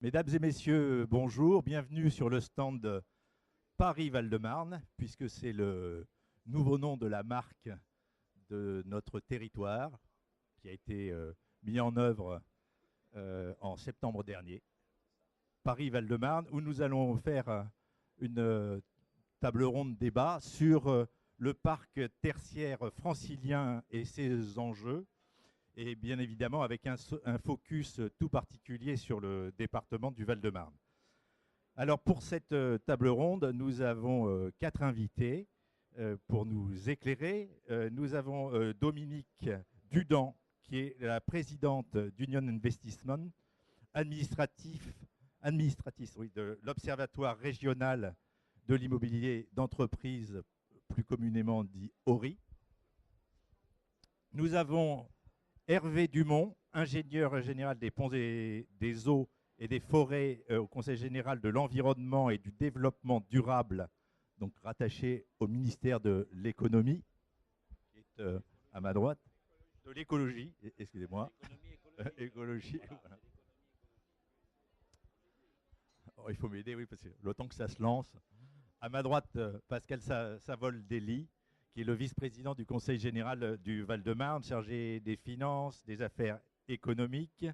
Mesdames et messieurs, bonjour, bienvenue sur le stand Paris-Val-de-Marne, puisque c'est le nouveau nom de la marque de notre territoire qui a été mis en œuvre en septembre dernier. Paris-Val-de-Marne, où nous allons faire une table ronde débat sur le parc tertiaire francilien et ses enjeux, et bien évidemment avec un focus tout particulier sur le département du Val-de-Marne. Alors pour cette table ronde, nous avons quatre invités pour nous éclairer. Nous avons Dominique Dudan, qui est la présidente d'Union Investissement, administratrice oui, de l'Observatoire régional de l'immobilier d'entreprise, plus communément dit ORI. Nous avons Hervé Dumont, ingénieur général des ponts et des eaux et des forêts au Conseil général de l'environnement et du développement durable, donc rattaché au ministère de l'économie, qui est à ma droite, de l'écologie, excusez-moi, écologie. Voilà. Oh, il faut m'aider, oui, parce que le temps que ça se lance. À ma droite, Pascal Savoldelli, qui est le vice-président du Conseil général du Val-de-Marne, chargé des finances, des affaires économiques,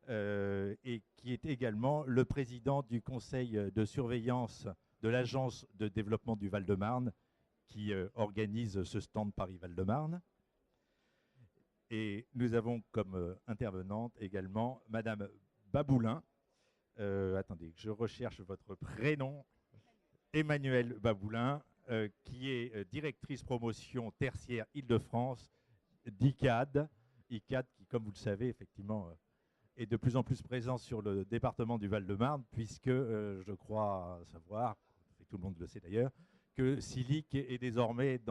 et qui est également le président du conseil de surveillance de l'Agence de développement du Val-de-Marne, qui organise ce stand Paris-Val-de-Marne. Et nous avons comme intervenante également Madame Baboulin. Attendez, je recherche votre prénom. Emmanuelle Baboulin, qui est directrice promotion tertiaire Île-de-France d'ICAD. ICAD qui, comme vous le savez, effectivement, est de plus en plus présent sur le département du Val-de-Marne, puisque je crois savoir, et tout le monde le sait d'ailleurs, que Silic est désormais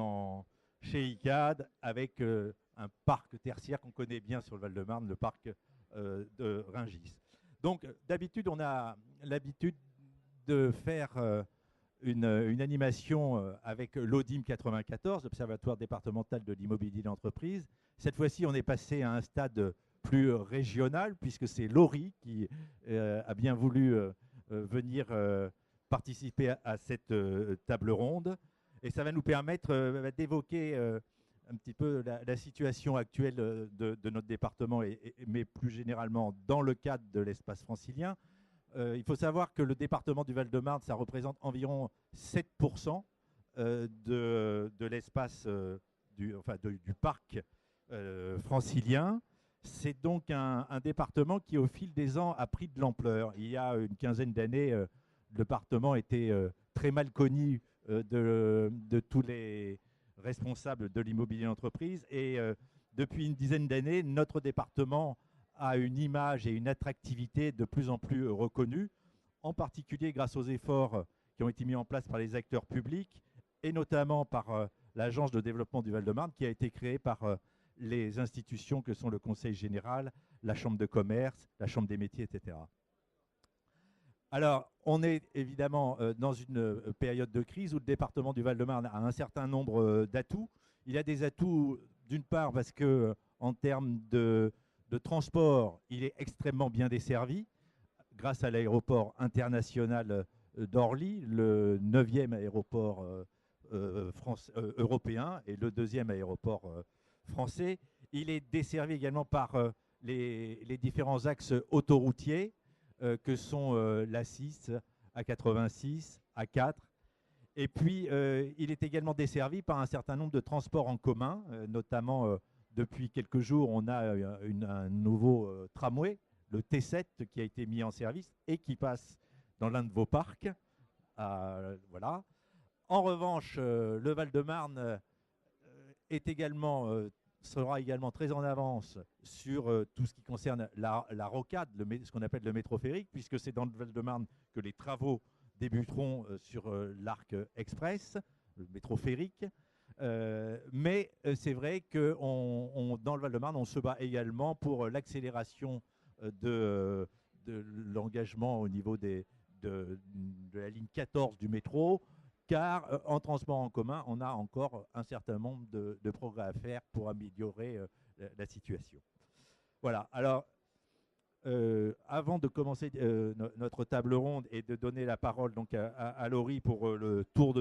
chez ICAD avec un parc tertiaire qu'on connaît bien sur le Val-de-Marne, le parc de Rungis. Donc d'habitude, on a l'habitude de faire une animation avec l'ODIM 94, l'Observatoire départemental de l'immobilier d'entreprise. Cette fois-ci, on est passé à un stade plus régional, puisque c'est l'ORI qui a bien voulu venir participer à cette table ronde. Et ça va nous permettre d'évoquer un petit peu la situation actuelle de notre département, mais plus généralement dans le cadre de l'espace francilien. Il faut savoir que le département du Val-de-Marne, ça représente environ 7% de l'espace du parc francilien. C'est donc un département qui, au fil des ans, a pris de l'ampleur. Il y a une quinzaine d'années, le département était très mal connu de tous les responsables de l'immobilier d'entreprise. Et depuis une dizaine d'années, notre département a une image et une attractivité de plus en plus reconnue, en particulier grâce aux efforts qui ont été mis en place par les acteurs publics et notamment par l'Agence de développement du Val-de-Marne qui a été créée par les institutions que sont le Conseil général, la Chambre de commerce, la Chambre des métiers, etc. Alors, on est évidemment dans une période de crise où le département du Val-de-Marne a un certain nombre d'atouts. Il a des atouts d'une part parce que en termes de transport, il est extrêmement bien desservi grâce à l'aéroport international d'Orly, le 9e aéroport européen et le 2e aéroport français. Il est desservi également par les différents axes autoroutiers que sont l'A6, A86, A4. Et puis, il est également desservi par un certain nombre de transports en commun, notamment depuis quelques jours, on a un nouveau tramway, le T7, qui a été mis en service et qui passe dans l'un de vos parcs. Voilà. En revanche, le Val-de-Marne sera également très en avance sur tout ce qui concerne la rocade, ce qu'on appelle le métro féerique, puisque c'est dans le Val-de-Marne que les travaux débuteront sur l'Arc Express, le métro féerique. Mais c'est vrai que dans le Val-de-Marne, on se bat également pour l'accélération de l'engagement au niveau de la ligne 14 du métro, car en transport en commun, on a encore un certain nombre de progrès à faire pour améliorer la situation. Voilà. Alors, Avant de commencer notre table ronde et de donner la parole donc à Laurie pour le tour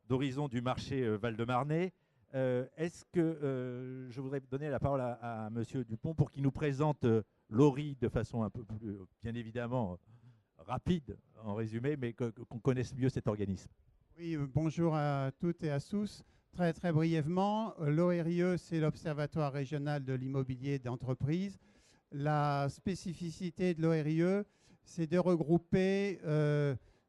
d'horizon du marché Val-de-Marnais, est-ce que je voudrais donner la parole à Monsieur Dupont pour qu'il nous présente Laurie de façon un peu plus, bien évidemment, rapide en résumé, mais qu'on connaisse mieux cet organisme. Oui, bonjour à toutes et à tous. Très, très brièvement, l'ORIE, c'est l'Observatoire régional de l'immobilier d'entreprise. La spécificité de l'ORIE, c'est de regrouper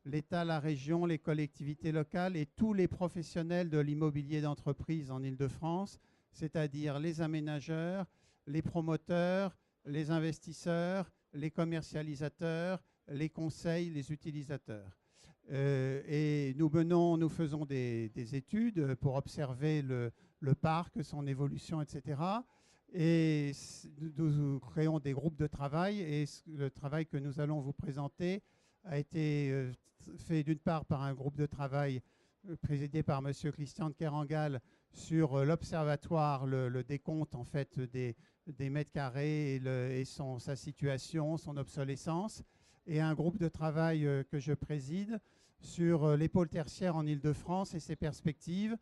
l'État, la région, les collectivités locales et tous les professionnels de l'immobilier d'entreprise en Île-de-France, c'est-à-dire les aménageurs, les promoteurs, les investisseurs, les commercialisateurs, les conseils, les utilisateurs. Et nous faisons des études pour observer le parc, son évolution, etc. Et nous créons des groupes de travail. Et le travail que nous allons vous présenter a été fait d'une part par un groupe de travail présidé par M. Christian de Kerangal sur l'observatoire, le décompte en fait des mètres carrés et sa situation, son obsolescence, et un groupe de travail que je préside sur les pôles tertiaires en Île-de-France et ses perspectives,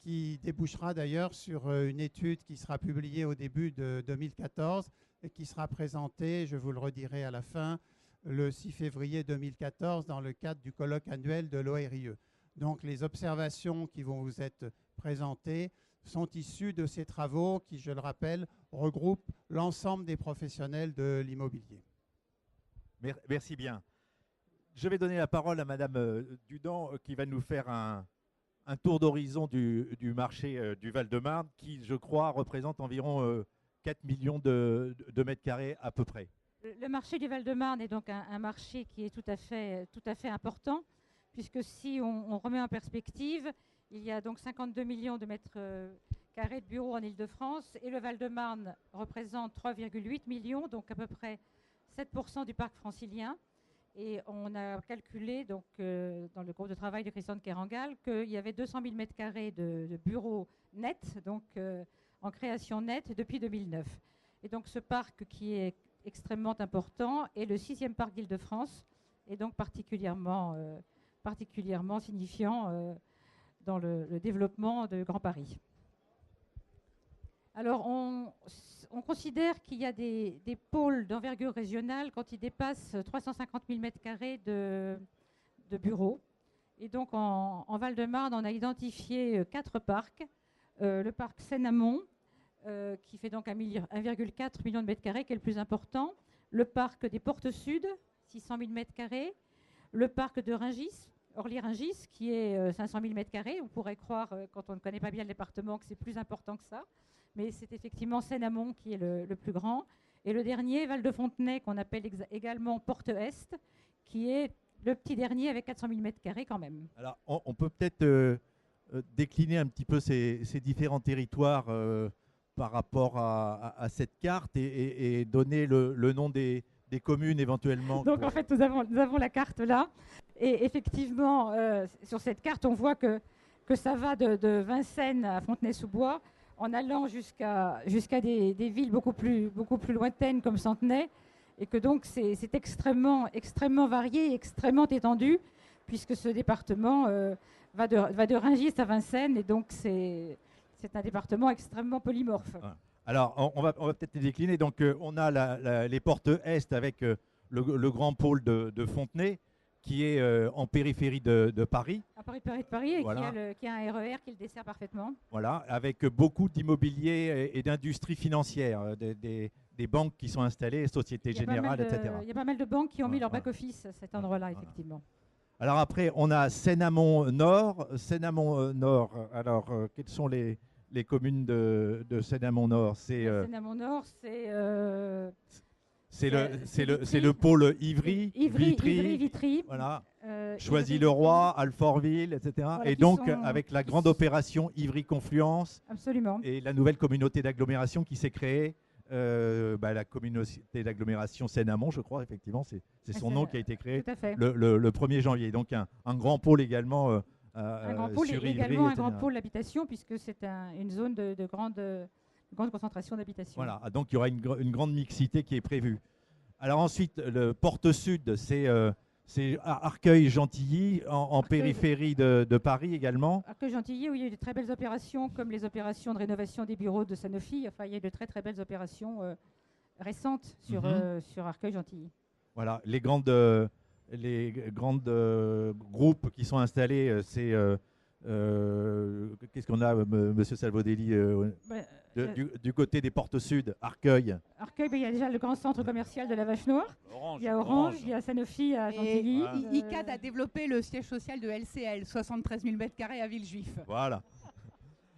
qui débouchera d'ailleurs sur une étude qui sera publiée au début de 2014 et qui sera présentée, je vous le redirai à la fin, le 6 février 2014 dans le cadre du colloque annuel de l'ORIE. Donc les observations qui vont vous être présentées sont issues de ces travaux qui, je le rappelle, regroupent l'ensemble des professionnels de l'immobilier. Merci bien. Je vais donner la parole à Madame Dudan qui va nous faire un tour d'horizon du marché du Val-de-Marne qui, je crois, représente environ 4 millions de mètres carrés à peu près. Le marché du Val-de-Marne est donc un marché qui est tout à fait important, puisque si on remet en perspective, il y a donc 52 millions de mètres carrés de bureaux en Île-de-France et le Val-de-Marne représente 3,8 millions, donc à peu près 7% du parc francilien. Et on a calculé, donc, dans le groupe de travail de Christian de Kerangal, qu'il y avait 200 000 mètres carrés de bureaux nets, donc en création nette depuis 2009. Et donc ce parc qui est extrêmement important est le 6e parc d'Île-de-France et donc particulièrement signifiant dans le développement de Grand Paris. Alors, on considère qu'il y a des pôles d'envergure régionale quand ils dépassent 350 000 mètres carrés de bureaux. Et donc, en Val-de-Marne, on a identifié 4 parcs. Le parc Seine-Amont, qui fait donc 1,4 million de mètres carrés, qui est le plus important. Le parc des Portes Sud, 600 000 mètres carrés. Le parc de Rungis, Orly-Rungis, qui est 500 000 mètres carrés. On pourrait croire, quand on ne connaît pas bien le département, que c'est plus important que ça. Mais c'est effectivement Seine-Amont qui est le plus grand. Et le dernier, Val-de-Fontenay, qu'on appelle également Porte Est, qui est le petit dernier avec 400 000 mètres carrés quand même. Alors, on peut peut-être décliner un petit peu ces différents territoires par rapport à cette carte et donner le nom des communes éventuellement. Donc en fait, nous avons la carte là. Et effectivement, sur cette carte, on voit que ça va de Vincennes à Fontenay-sous-Bois, en allant jusqu'à des villes beaucoup plus lointaines comme Centenay, et que donc c'est extrêmement varié, extrêmement étendu, puisque ce département va de Rungis à Vincennes, et donc c'est un département extrêmement polymorphe. Alors, on va peut-être les décliner. Donc, on a les portes Est avec le grand pôle de Fontenay, qui est en périphérie de Paris. En périphérie de Paris, et voilà. qui a un RER qui le dessert parfaitement. Voilà, avec beaucoup d'immobilier et d'industries financières, des banques qui sont installées, Société Générale, etc. Il y a pas mal de banques qui ont mis leur back-office à cet endroit-là, effectivement. Alors après, on a Seine-Amont Nord. Seine-Amont Nord, alors, quelles sont les communes de Seine-Amont Nord? Seine-Amont Nord, c'est le pôle Ivry, Vitry, voilà. Choisy-le-Roi, Alfortville, etc. Voilà, et donc, avec la grande opération Ivry-Confluence, absolument, et la nouvelle communauté d'agglomération qui s'est créée, la communauté d'agglomération Seine-Amont, je crois, effectivement, c'est son nom qui a été créé le 1er janvier. Donc, un grand pôle également un grand pôle sur et Ivry, également etc. un grand pôle d'habitation, puisque c'est une zone de grande grande concentration d'habitations. Voilà, donc il y aura une grande mixité qui est prévue. Alors ensuite, le porte sud, c'est Arcueil-Gentilly, en périphérie de Paris également. Arcueil-Gentilly, où il y a eu de très belles opérations, comme les opérations de rénovation des bureaux de Sanofi. Enfin, il y a eu de très très belles opérations récentes sur Arcueil-Gentilly. Voilà, les grandes groupes qui sont installés, c'est qu'est-ce qu'on a, Monsieur Salvodelli, du côté des portes sud, Arcueil. Arcueil, il y a déjà le grand centre commercial de la Vache Noire. Orange, il y a Orange, il y a Sanofi à Gentilly. ICAD a développé le siège social de LCL, 73 000 m² à Villejuif. Voilà.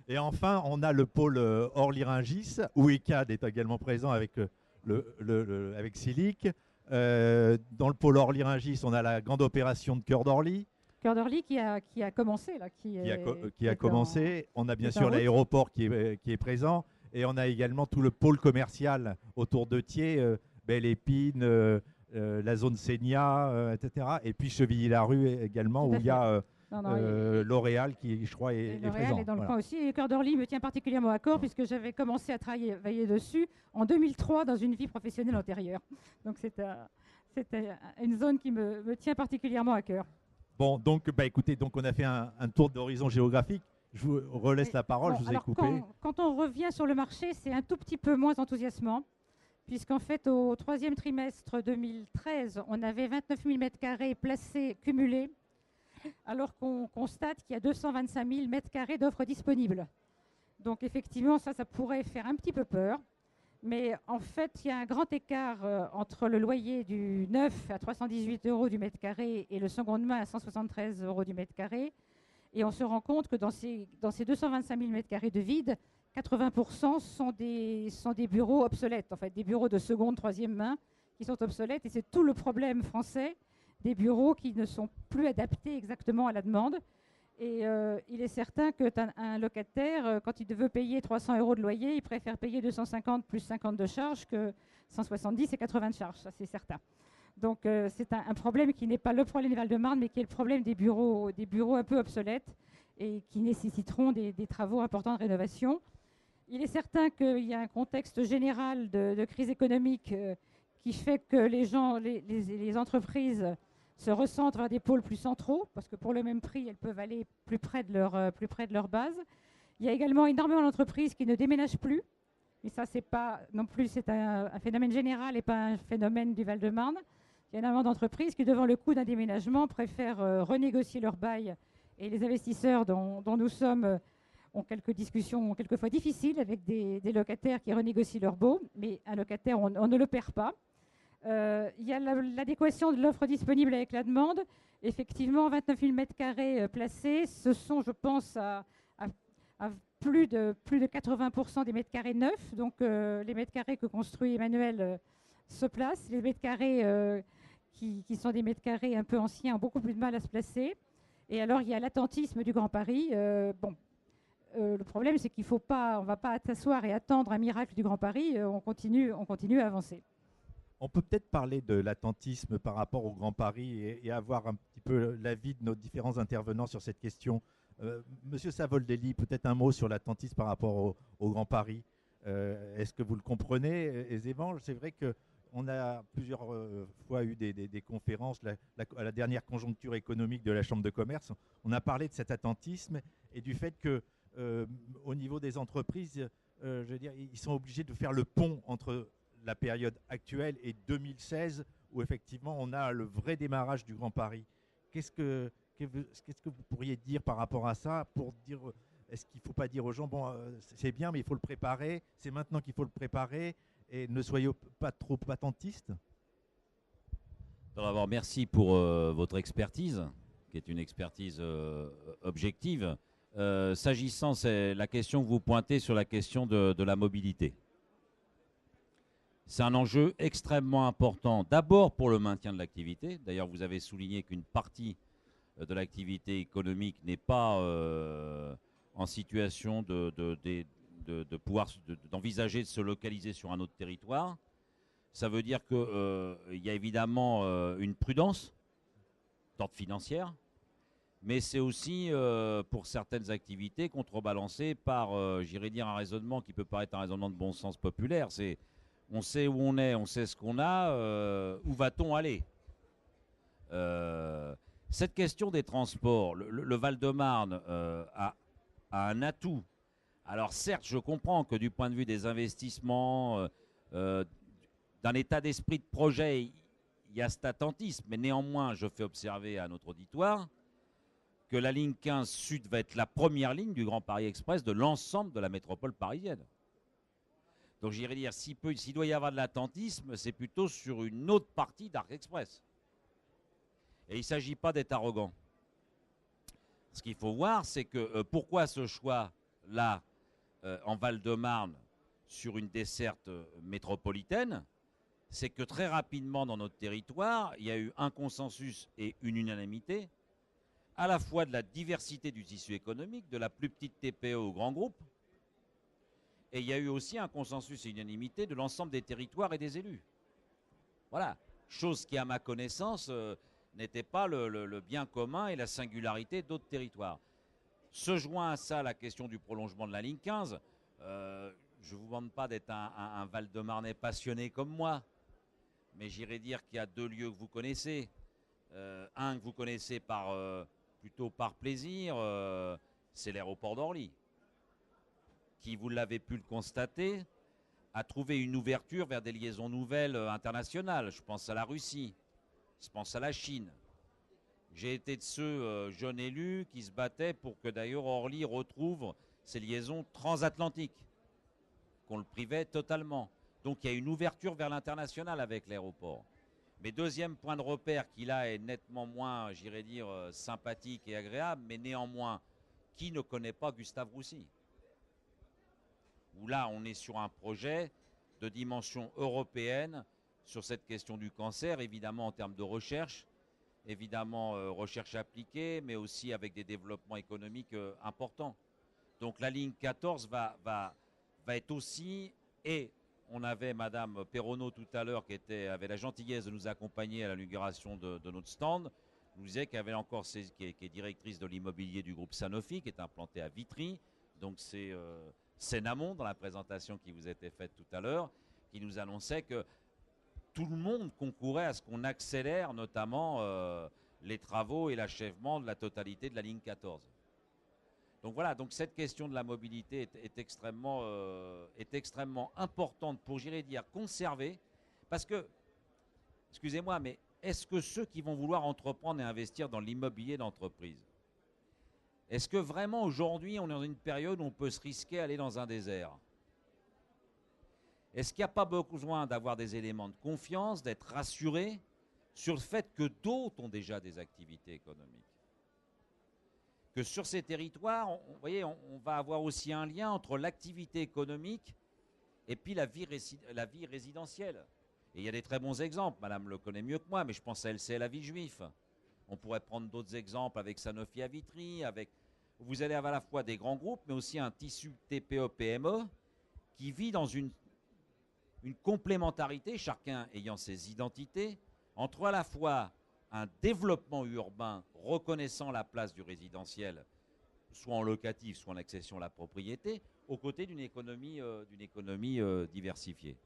Et enfin, on a le pôle Orly-Rungis, où ICAD est également présent avec, avec Silic. Dans le pôle Orly-Rungis, on a la grande opération de Cœur d'Orly. Cœur d'Orly qui a commencé. Là, qui a commencé. On a bien sûr l'aéroport qui est présent. Et on a également tout le pôle commercial autour de Thiers, Belle-Épine, la zone Sénia, etc. Et puis Chevilly-la-Rue également, où il y a L'Oréal qui, je crois, est présent. L'Oréal est dans le coin aussi. Et Cœur d'Orly me tient particulièrement à cœur puisque j'avais commencé à travailler dessus en 2003 dans une vie professionnelle antérieure. Donc c'était une zone qui me tient particulièrement à cœur. Bon, donc, écoutez, donc on a fait un tour d'horizon géographique. Je vous relaisse la parole, je vous ai coupé. Quand on revient sur le marché, c'est un tout petit peu moins enthousiasmant, puisqu'en fait, au troisième trimestre 2013, on avait 29 000 m² placés, cumulés, alors qu'on constate qu'il y a 225 000 m² d'offres disponibles. Donc effectivement, ça pourrait faire un petit peu peur. Mais en fait, il y a un grand écart entre le loyer du neuf à 318 € du mètre carré et le seconde main à 173 € du mètre carré. Et on se rend compte que dans ces 225 000 m² de vide, 80% sont des bureaux obsolètes, en fait, des bureaux de seconde, troisième main qui sont obsolètes. Et c'est tout le problème français des bureaux qui ne sont plus adaptés exactement à la demande. Et il est certain qu'un locataire, quand il veut payer 300 € de loyer, il préfère payer 250 plus 50 de charges que 170 et 80 de charges, ça c'est certain. Donc c'est un problème qui n'est pas le problème des Val-de-Marne, mais qui est le problème des bureaux un peu obsolètes et qui nécessiteront des travaux importants de rénovation. Il est certain qu'il y a un contexte général de crise économique qui fait que les entreprises se recentrent vers des pôles plus centraux, parce que pour le même prix, elles peuvent aller plus près de leur base. Il y a également énormément d'entreprises qui ne déménagent plus. Et ça, c'est pas non plus, c'est un phénomène général et pas un phénomène du Val-de-Marne. Il y a énormément d'entreprises qui, devant le coût d'un déménagement, préfèrent renégocier leur bail. Et les investisseurs dont nous sommes ont quelques discussions quelquefois difficiles avec des locataires qui renégocient leur baux. Mais un locataire, on ne le perd pas. Il y a l'adéquation de l'offre disponible avec la demande. Effectivement, 29 000 m² placés, ce sont, je pense, à plus de 80% des mètres carrés neufs. Donc, les mètres carrés que construit Emmanuel se placent. Les mètres carrés qui sont des mètres carrés un peu anciens ont beaucoup plus de mal à se placer. Et alors, il y a l'attentisme du Grand Paris. Le problème, c'est qu'on ne va pas s'asseoir et attendre un miracle du Grand Paris. On continue à avancer. On peut peut-être parler de l'attentisme par rapport au Grand Paris et avoir un petit peu l'avis de nos différents intervenants sur cette question. Monsieur Savoldelli, peut-être un mot sur l'attentisme par rapport au Grand Paris. Est-ce que vous le comprenez aisément? C'est vrai qu'on a plusieurs fois eu des conférences, à la dernière conjoncture économique de la Chambre de commerce, on a parlé de cet attentisme et du fait que au niveau des entreprises, je veux dire, ils sont obligés de faire le pont entre la période actuelle et 2016, où effectivement on a le vrai démarrage du Grand Paris. Qu'est-ce que vous pourriez dire par rapport à ça, pour dire, est-ce qu'il ne faut pas dire aux gens, bon, c'est bien, mais il faut le préparer, c'est maintenant qu'il faut le préparer, et ne soyez pas trop attentistes? D'abord, merci pour votre expertise, qui est une expertise objective. S'agissant, c'est la question que vous pointez sur la question de la mobilité. C'est un enjeu extrêmement important, d'abord pour le maintien de l'activité. D'ailleurs, vous avez souligné qu'une partie de l'activité économique n'est pas en situation d'envisager de se localiser sur un autre territoire. Ça veut dire qu'il y a évidemment une prudence d'ordre financière. mais c'est aussi, pour certaines activités, contrebalancé par, j'irais dire, un raisonnement qui peut paraître un raisonnement de bon sens populaire. C'est on sait où on est, on sait ce qu'on a, où va-t-on aller? Cette question des transports, le Val-de-Marne a un atout. Alors certes, je comprends que du point de vue des investissements, d'un état d'esprit de projet, il y a cet attentisme, mais néanmoins, je fais observer à notre auditoire que la ligne 15 Sud va être la première ligne du Grand Paris Express de l'ensemble de la métropole parisienne. Donc j'irais dire, s'il doit y avoir de l'attentisme, c'est plutôt sur une autre partie d'Arc Express. Et il ne s'agit pas d'être arrogant. Ce qu'il faut voir, c'est que pourquoi ce choix-là en Val-de-Marne sur une desserte métropolitaine, c'est que très rapidement dans notre territoire, il y a eu un consensus et une unanimité, à la fois de la diversité du tissu économique, de la plus petite TPE au grand groupe, et il y a eu aussi un consensus et une unanimité de l'ensemble des territoires et des élus. Voilà, chose qui, à ma connaissance, n'était pas le bien commun et la singularité d'autres territoires. Se joint à ça la question du prolongement de la ligne 15. Je ne vous demande pas d'être un Val-de-Marnais passionné comme moi, mais j'irais dire qu'il y a 2 lieux que vous connaissez. Un que vous connaissez plutôt par plaisir, c'est l'aéroport d'Orly, qui, vous l'avez pu le constater, a trouvé une ouverture vers des liaisons nouvelles internationales. Je pense à la Russie, je pense à la Chine. J'ai été de ceux jeunes élus qui se battaient pour que d'ailleurs Orly retrouve ses liaisons transatlantiques, qu'on le privait totalement. Donc il y a une ouverture vers l'international avec l'aéroport. Mais deuxième point de repère qui là est nettement moins, j'irais dire, sympathique et agréable, mais néanmoins, qui ne connaît pas Gustave Roussy? Où là on est sur un projet de dimension européenne sur cette question du cancer, évidemment en termes de recherche, évidemment recherche appliquée, mais aussi avec des développements économiques importants. Donc la ligne 14 va être aussi, et on avait Madame Perronneau tout à l'heure qui avait la gentillesse de nous accompagner à l'inauguration de notre stand, nous disait qu'elle avait encore, qui est directrice de l'immobilier du groupe Sanofi, qui est implanté à Vitry, donc c'est Sénamon dans la présentation qui vous a été faite tout à l'heure, qui nous annonçait que tout le monde concourait à ce qu'on accélère notamment les travaux et l'achèvement de la totalité de la ligne 14. Donc voilà, donc cette question de la mobilité est extrêmement importante pour, j'irais dire, conserver. Parce que, excusez-moi, mais est-ce que ceux qui vont vouloir entreprendre et investir dans l'immobilier d'entreprise, est-ce que vraiment aujourd'hui on est dans une période où on peut se risquer à aller dans un désert? Est-ce qu'il n'y a pas besoin d'avoir des éléments de confiance, d'être rassuré sur le fait que d'autres ont déjà des activités économiques? Que sur ces territoires, vous voyez, on va avoir aussi un lien entre l'activité économique et puis la vie résidentielle. Et il y a des très bons exemples, madame le connaît mieux que moi, mais je pense à LCL à Villejuif. On pourrait prendre d'autres exemples avec Sanofi à Vitry, vous allez avoir à la fois des grands groupes, mais aussi un tissu TPE-PME qui vit dans une complémentarité, chacun ayant ses identités, entre à la fois un développement urbain reconnaissant la place du résidentiel, soit en locatif, soit en accession à la propriété, aux côtés d'une économie diversifiée.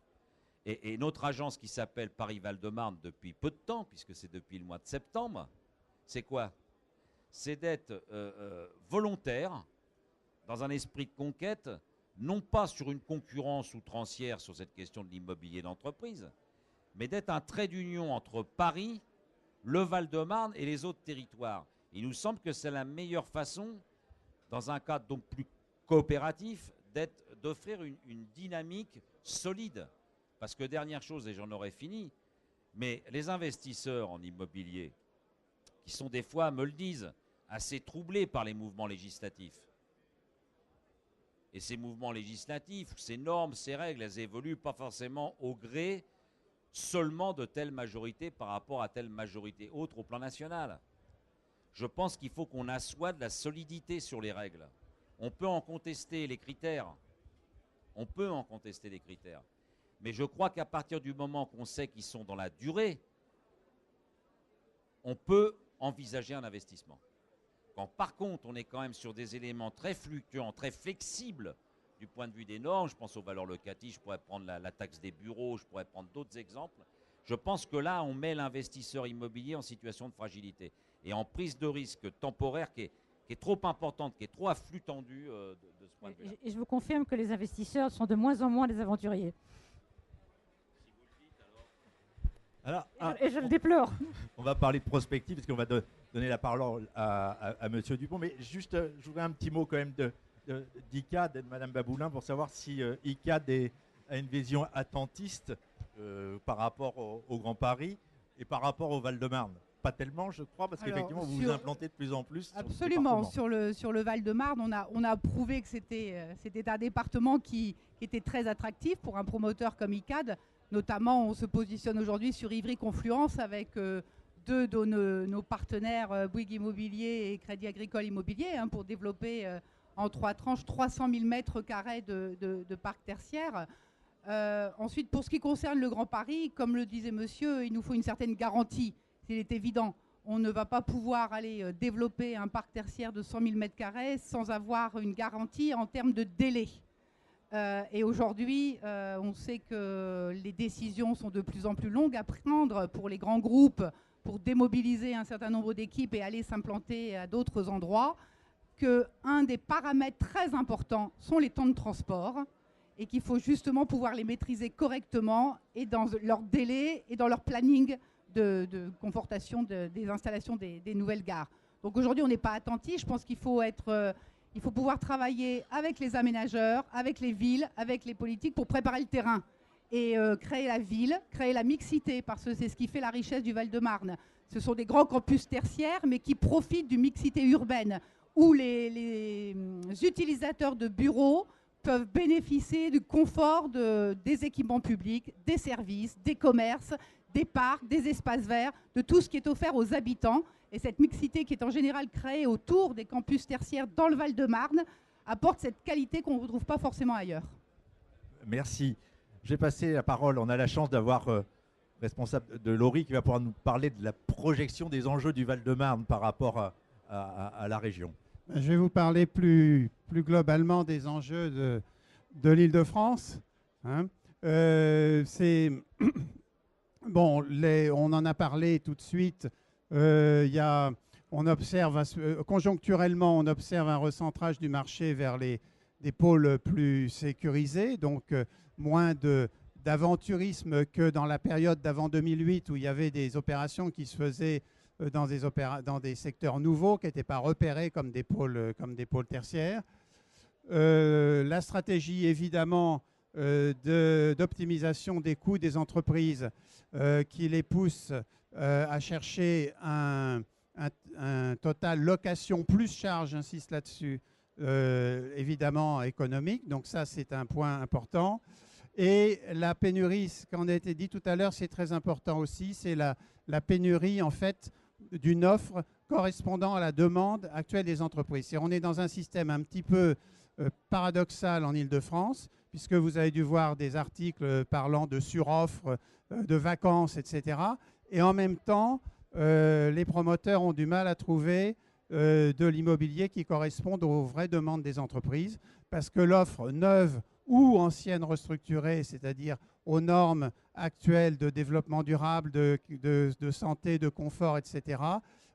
Et notre agence qui s'appelle Paris Val-de-Marne depuis peu de temps, puisque c'est depuis le mois de septembre, c'est quoi? C'est d'être volontaire, dans un esprit de conquête, non pas sur une concurrence outrancière sur cette question de l'immobilier d'entreprise, mais d'être un trait d'union entre Paris, le Val-de-Marne et les autres territoires. Il nous semble que c'est la meilleure façon, dans un cadre donc plus coopératif, d'offrir une dynamique solide. Parce que dernière chose, et j'en aurai fini, mais les investisseurs en immobilier, qui sont des fois, me le disent, assez troublés par les mouvements législatifs. Et ces mouvements législatifs, ces normes, ces règles, elles évoluent pas forcément au gré seulement de telle majorité par rapport à telle majorité autre au plan national. Je pense qu'il faut qu'on assoie de la solidité sur les règles. On peut en contester les critères. On peut en contester les critères. Mais je crois qu'à partir du moment qu'on sait qu'ils sont dans la durée, on peut envisager un investissement. Quand par contre on est quand même sur des éléments très fluctuants, très flexibles du point de vue des normes, je pense aux valeurs locatives, je pourrais prendre la taxe des bureaux, je pourrais prendre d'autres exemples, je pense que là on met l'investisseur immobilier en situation de fragilité et en prise de risque temporaire qui est trop importante, qui est trop à flux tendu de ce point de vue-là. Et je vous confirme que les investisseurs sont de moins en moins des aventuriers. Alors, Et je le déplore. on va parler de prospective parce qu'on va donner la parole à Monsieur Dupont. Mais juste, je voudrais un petit mot quand même d'ICAD et de Madame Baboulin pour savoir si ICAD a une vision attentiste par rapport au Grand Paris et par rapport au Val-de-Marne. Pas tellement, je crois, parce qu'effectivement, vous vous implantez de plus en plus. Absolument. Sur le Val-de-Marne, on a prouvé que c'était un département qui était très attractif pour un promoteur comme ICAD. Notamment, on se positionne aujourd'hui sur Ivry-Confluence avec deux de nos partenaires, Bouygues Immobilier et Crédit Agricole Immobilier, pour développer en 3 tranches 300 000 mètres carrés de parc tertiaire. Ensuite, pour ce qui concerne le Grand Paris, comme le disait monsieur, il nous faut une certaine garantie. Il est évident, on ne va pas pouvoir aller développer un parc tertiaire de 100 000 mètres carrés sans avoir une garantie en termes de délai. Et aujourd'hui, on sait que les décisions sont de plus en plus longues à prendre pour les grands groupes, pour démobiliser un certain nombre d'équipes et aller s'implanter à d'autres endroits, qu'un des paramètres très importants sont les temps de transport et qu'il faut justement pouvoir les maîtriser correctement et dans leur délai et dans leur planning de confortation des installations des nouvelles gares. Donc aujourd'hui, on n'est pas attentif. Je pense qu'il faut pouvoir travailler avec les aménageurs, avec les villes, avec les politiques pour préparer le terrain et créer la ville, créer la mixité, parce que c'est ce qui fait la richesse du Val-de-Marne. Ce sont des grands campus tertiaires, mais qui profitent d'une mixité urbaine, où les utilisateurs de bureaux peuvent bénéficier du confort des équipements publics, des services, des commerces, des parcs, des espaces verts, de tout ce qui est offert aux habitants. Et cette mixité qui est en général créée autour des campus tertiaires dans le Val-de-Marne apporte cette qualité qu'on ne retrouve pas forcément ailleurs. Merci. Je vais passer la parole. On a la chance d'avoir responsable de l'ORI qui va pouvoir nous parler de la projection des enjeux du Val-de-Marne par rapport à la région. Je vais vous parler plus globalement des enjeux de l'Île-de-France. Bon, on en a parlé tout de suite. On observe conjoncturellement, on observe un recentrage du marché vers des pôles plus sécurisés, donc moins d'aventurisme que dans la période d'avant 2008 où il y avait des opérations qui se faisaient dans des secteurs nouveaux qui n'étaient pas repérés comme des pôles tertiaires. La stratégie, évidemment, d'optimisation des coûts des entreprises qui les pousse à chercher un total location plus charge, j'insiste là-dessus, évidemment économique. Donc ça, c'est un point important. Et la pénurie, ce qu'on a été dit tout à l'heure, c'est très important aussi, c'est la pénurie, en fait, d'une offre correspondant à la demande actuelle des entreprises. On est dans un système un petit peu paradoxal en Île-de-France, puisque vous avez dû voir des articles parlant de suroffre, de vacances, etc. Et en même temps, les promoteurs ont du mal à trouver de l'immobilier qui corresponde aux vraies demandes des entreprises, parce que l'offre neuve ou ancienne restructurée, c'est-à-dire aux normes actuelles de développement durable, de santé, de confort, etc.,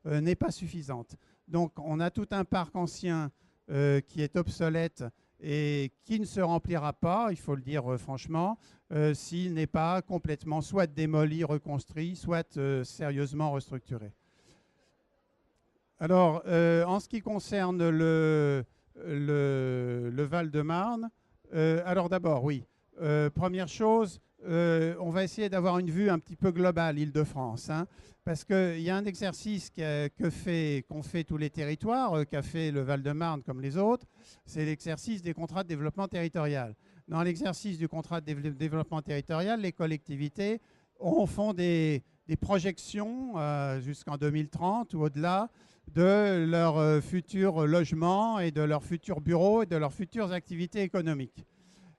n'est pas suffisante. Donc on a tout un parc ancien qui est obsolète et qui ne se remplira pas, il faut le dire franchement, s'il n'est pas complètement soit démoli, reconstruit, soit sérieusement restructuré. Alors, en ce qui concerne le Val-de-Marne, alors d'abord, oui, première chose, on va essayer d'avoir une vue un petit peu globale, Île-de-France, parce qu'il y a un exercice qu'ont fait tous les territoires, qu'a fait le Val-de-Marne comme les autres, c'est l'exercice des contrats de développement territorial. Dans l'exercice du contrat de développement territorial, les collectivités font des projections jusqu'en 2030 ou au-delà de leurs futurs logements et de leurs futurs bureaux et de leurs futures activités économiques.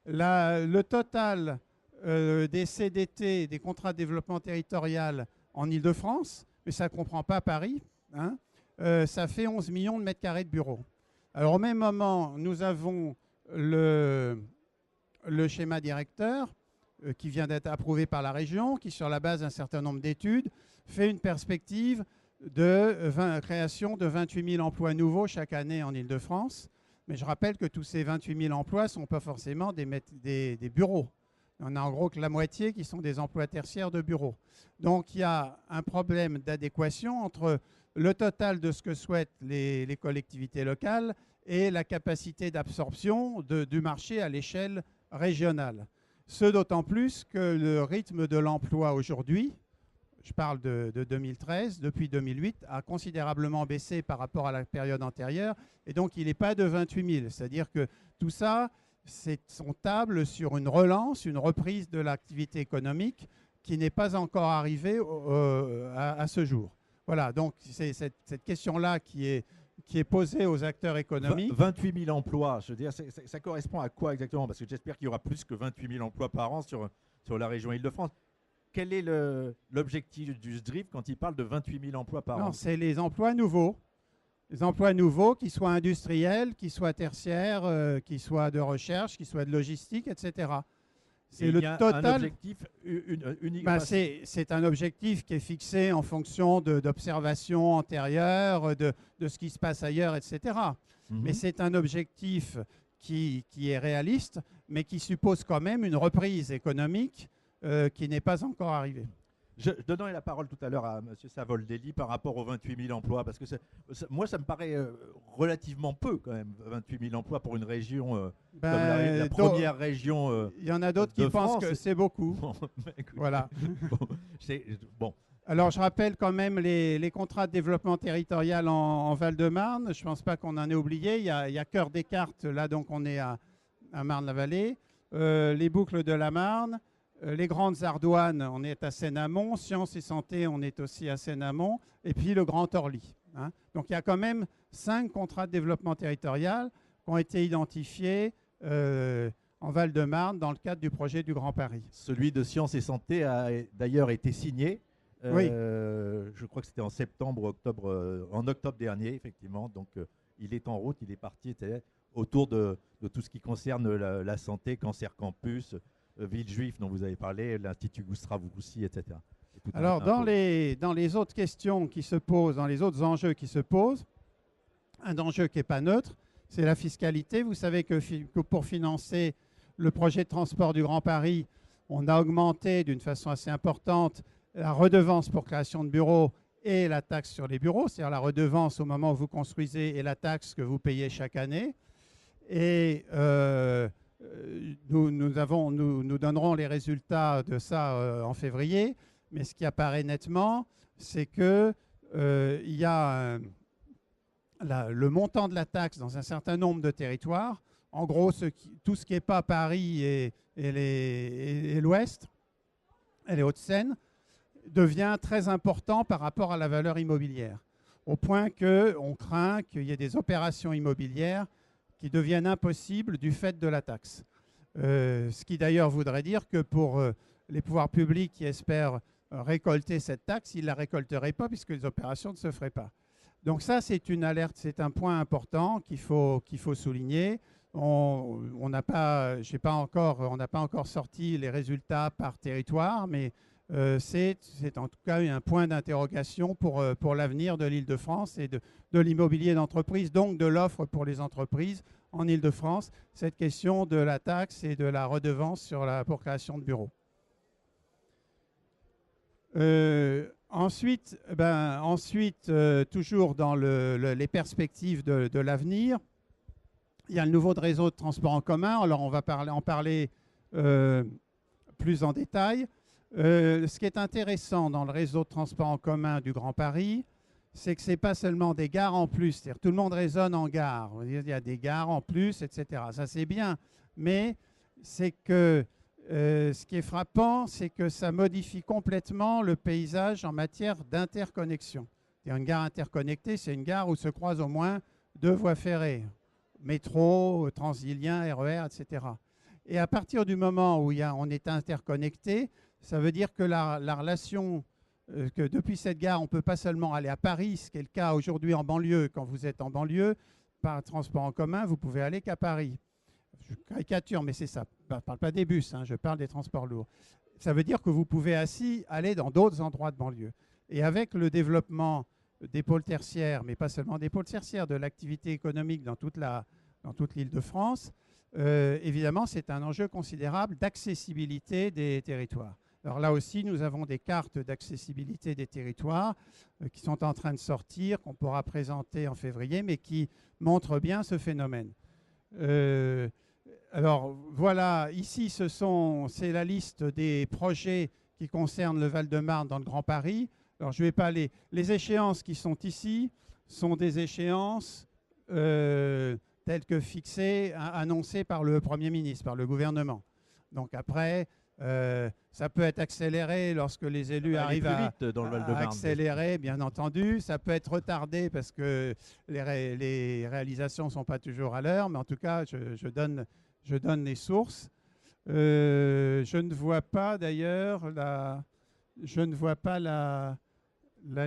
Le total des CDT, des contrats de développement territorial en Île-de-France, mais ça ne comprend pas Paris, ça fait 11 millions de mètres carrés de bureaux. Alors au même moment, nous avons le schéma directeur qui vient d'être approuvé par la région, qui sur la base d'un certain nombre d'études fait une perspective de création de 28 000 emplois nouveaux chaque année en Île-de-France. Mais je rappelle que tous ces 28 000 emplois ne sont pas forcément des bureaux. Il y en a en gros que la moitié qui sont des emplois tertiaires de bureaux. Donc il y a un problème d'adéquation entre le total de ce que souhaitent les collectivités locales et la capacité d'absorption du marché à l'échelle régionale. Ce d'autant plus que le rythme de l'emploi aujourd'hui, je parle de 2013, depuis 2008, a considérablement baissé par rapport à la période antérieure. Et donc, il n'est pas de 28 000. C'est-à-dire que tout ça, on table sur une relance, une reprise de l'activité économique qui n'est pas encore arrivée à ce jour. Voilà, donc c'est cette question-là qui est posée aux acteurs économiques. 28 000 emplois, je veux dire, ça correspond à quoi exactement? Parce que j'espère qu'il y aura plus que 28 000 emplois par an sur la région Île-de-France. Quel est l'objectif du SDRIF quand il parle de 28 000 emplois par an? Non, c'est les emplois nouveaux. Les emplois nouveaux, qu'ils soient industriels, qu'ils soient tertiaires, qu'ils soient de recherche, qu'ils soient de logistique, etc. C'est le total. Un objectif unique. C'est un objectif qui est fixé en fonction d'observations antérieures, de ce qui se passe ailleurs, etc. Mais c'est un objectif qui est réaliste, mais qui suppose quand même une reprise économique qui n'est pas encore arrivée. Je donnerai la parole tout à l'heure à M. Savoldelli par rapport aux 28 000 emplois, parce que moi, ça me paraît relativement peu quand même, 28 000 emplois pour une région comme la première région. Il y en a d'autres qui pensent que c'est beaucoup. Bon, écoute, voilà. Bon. Alors, je rappelle quand même les contrats de développement territorial en Val-de-Marne. Je ne pense pas qu'on en ait oublié. Il y a Cœur des Cartes, là, donc on est à Marne-la-Vallée. Les boucles de la Marne. Les Grandes Ardoines, on est à Seine-Amont. Sciences et Santé, on est aussi à Seine-Amont. Et puis le Grand Orly. Hein. Donc il y a quand même 5 contrats de développement territorial qui ont été identifiés en Val-de-Marne dans le cadre du projet du Grand Paris. Celui de Sciences et Santé a d'ailleurs été signé. Oui. Je crois que c'était en octobre dernier, effectivement. Donc il est en route, il est parti autour de tout ce qui concerne la santé, Cancer Campus, Villejuif dont vous avez parlé, l'Institut Gustave-Roussy, etc. Alors, dans les autres questions qui se posent, dans les autres enjeux qui se posent, un enjeu qui n'est pas neutre, c'est la fiscalité. Vous savez que pour financer le projet de transport du Grand Paris, on a augmenté d'une façon assez importante la redevance pour création de bureaux et la taxe sur les bureaux, c'est-à-dire la redevance au moment où vous construisez et la taxe que vous payez chaque année. Et nous donnerons les résultats de ça en février, mais ce qui apparaît nettement, c'est que il y a le montant de la taxe dans un certain nombre de territoires. En gros, tout ce qui n'est pas Paris et l'Ouest, et les Hauts-de-Seine, devient très important par rapport à la valeur immobilière, au point qu'on craint qu'il y ait des opérations immobilières qui deviennent impossibles du fait de la taxe. Ce qui d'ailleurs voudrait dire que pour les pouvoirs publics qui espèrent récolter cette taxe, ils ne la récolteraient pas puisque les opérations ne se feraient pas. Donc ça, c'est une alerte, c'est un point important qu'il faut souligner. On n'a pas encore sorti les résultats par territoire, mais c'est en tout cas un point d'interrogation pour l'avenir de l'Île-de-France et de l'immobilier d'entreprise, donc de l'offre pour les entreprises en Île-de-France, cette question de la taxe et de la redevance pour création de bureaux. Ensuite, toujours dans les perspectives de l'avenir, il y a le nouveau réseau de transport en commun. Alors, on va en parler plus en détail. Ce qui est intéressant dans le réseau de transport en commun du Grand Paris, c'est que ce n'est pas seulement des gares en plus. C'est-à-dire tout le monde raisonne en gare. Il y a des gares en plus, etc. Ça, c'est bien. Mais c'est que ce qui est frappant, c'est que ça modifie complètement le paysage en matière d'interconnexion. Une gare interconnectée, c'est une gare où se croisent au moins 2 voies ferrées. Métro, Transilien, RER, etc. Et à partir du moment où on est interconnecté, ça veut dire que la relation que depuis cette gare, on ne peut pas seulement aller à Paris, ce qui est le cas aujourd'hui en banlieue. Quand vous êtes en banlieue, par transport en commun, vous pouvez aller qu'à Paris. Je caricature, mais c'est ça. Je ne parle pas des bus, hein, je parle des transports lourds. Ça veut dire que vous pouvez ainsi aller dans d'autres endroits de banlieue. Et avec le développement des pôles tertiaires, mais pas seulement des pôles tertiaires, de l'activité économique dans toute l'Île-de-France, évidemment, c'est un enjeu considérable d'accessibilité des territoires. Alors là aussi, nous avons des cartes d'accessibilité des territoires qui sont en train de sortir, qu'on pourra présenter en février, mais qui montrent bien ce phénomène. Alors voilà, ici, c'est la liste des projets qui concernent le Val-de-Marne dans le Grand Paris. Alors je ne vais pas les échéances qui sont ici sont des échéances telles que fixées, annoncées par le Premier ministre, par le gouvernement. Donc après, ça peut être accéléré lorsque les élus arrivent à accélérer, bien entendu. Ça peut être retardé parce que les réalisations ne sont pas toujours à l'heure, mais en tout cas, je donne les sources. Je ne vois pas d'ailleurs la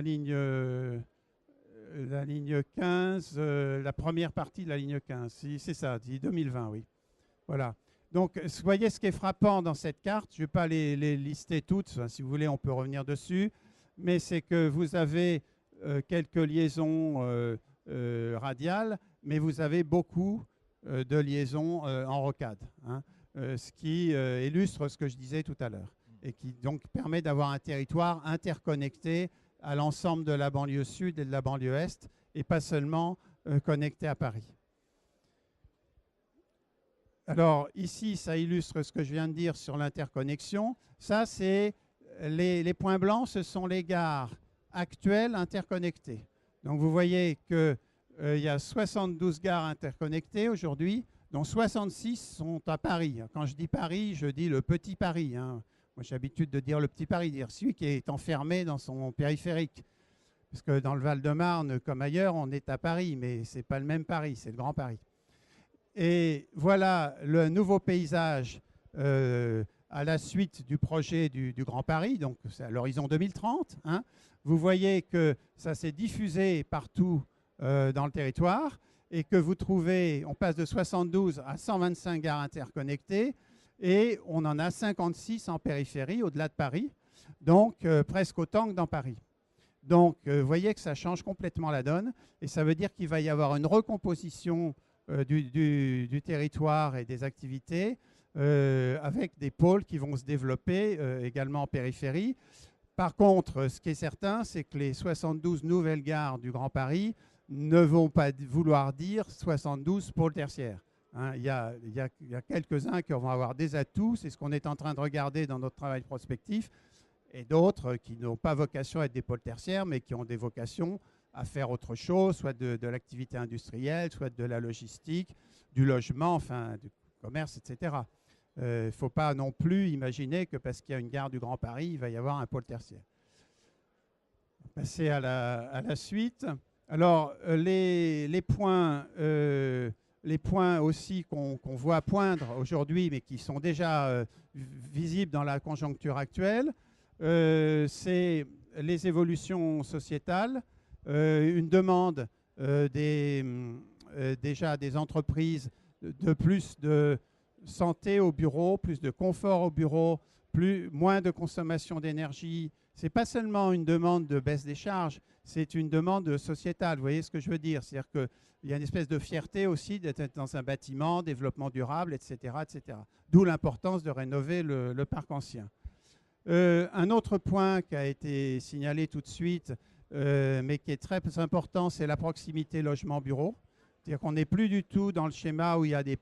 ligne 15, la première partie de la ligne 15. Si, c'est ça, dit 2020, oui. Voilà. Donc, vous voyez ce qui est frappant dans cette carte. Je ne vais pas les lister toutes. Enfin, si vous voulez, on peut revenir dessus. Mais c'est que vous avez quelques liaisons radiales, mais vous avez beaucoup de liaisons en rocade, hein, ce qui illustre ce que je disais tout à l'heure et qui donc permet d'avoir un territoire interconnecté à l'ensemble de la banlieue sud et de la banlieue est et pas seulement connecté à Paris. Alors ici, ça illustre ce que je viens de dire sur l'interconnexion. Ça, c'est les points blancs, ce sont les gares actuelles interconnectées. Donc vous voyez qu'il y a 72 gares interconnectées aujourd'hui, dont 66 sont à Paris. Quand je dis Paris, je dis le petit Paris, hein. Moi, j'ai l'habitude de dire le petit Paris, dire celui qui est enfermé dans son périphérique. Parce que dans le Val-de-Marne, comme ailleurs, on est à Paris, mais ce n'est pas le même Paris, c'est le Grand Paris. Et voilà le nouveau paysage à la suite du projet du Grand Paris, donc c'est à l'horizon 2030. Hein. Vous voyez que ça s'est diffusé partout dans le territoire et que vous trouvez, on passe de 72 à 125 gares interconnectées et on en a 56 en périphérie, au-delà de Paris, donc presque autant que dans Paris. Donc vous voyez que ça change complètement la donne et ça veut dire qu'il va y avoir une recomposition du territoire et des activités avec des pôles qui vont se développer également en périphérie. Par contre, ce qui est certain, c'est que les 72 nouvelles gares du Grand Paris ne vont pas vouloir dire 72 pôles tertiaires. Hein, il y a quelques-uns qui vont avoir des atouts, c'est ce qu'on est en train de regarder dans notre travail prospectif, et d'autres qui n'ont pas vocation à être des pôles tertiaires, mais qui ont des vocations à faire autre chose, soit de l'activité industrielle, soit de la logistique, du logement, enfin du commerce, etc. Il ne faut pas non plus imaginer que parce qu'il y a une gare du Grand Paris, il va y avoir un pôle tertiaire. On va passer à la suite. Alors, les points aussi qu'on voit poindre aujourd'hui, mais qui sont déjà visibles dans la conjoncture actuelle, c'est les évolutions sociétales, une demande déjà des entreprises de plus de santé au bureau, plus de confort au bureau, moins de consommation d'énergie. Ce n'est pas seulement une demande de baisse des charges, c'est une demande sociétale. Vous voyez ce que je veux dire? C'est-à-dire qu'il y a une espèce de fierté aussi d'être dans un bâtiment, développement durable, etc. etc. D'où l'importance de rénover le parc ancien. Un autre point qui a été signalé tout de suite, mais qui est très important, c'est la proximité logement-bureau. C'est-à-dire qu'on n'est plus du tout dans le schéma où il y a des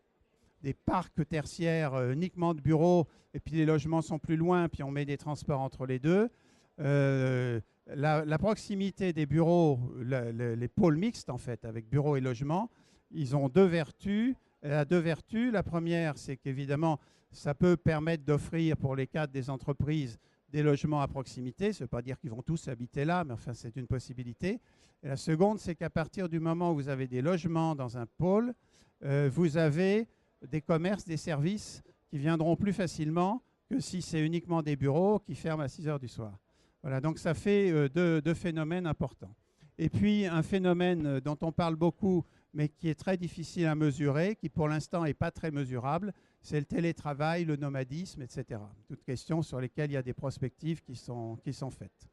parcs tertiaires uniquement de bureaux, et puis les logements sont plus loin, puis on met des transports entre les deux. La proximité des bureaux, les pôles mixtes en fait, avec bureaux et logements, ils ont deux vertus. La première, c'est qu'évidemment, ça peut permettre d'offrir pour les cadres des entreprises des logements à proximité. Ça ne veut pas dire qu'ils vont tous habiter là, mais enfin, c'est une possibilité. Et la seconde, c'est qu'à partir du moment où vous avez des logements dans un pôle, vous avez des commerces, des services qui viendront plus facilement que si c'est uniquement des bureaux qui ferment à 6 heures du soir. Voilà, donc ça fait deux phénomènes importants. Et puis un phénomène dont on parle beaucoup, mais qui est très difficile à mesurer, qui pour l'instant n'est pas très mesurable, c'est le télétravail, le nomadisme, etc. Toutes questions sur lesquelles il y a des prospectives qui sont faites.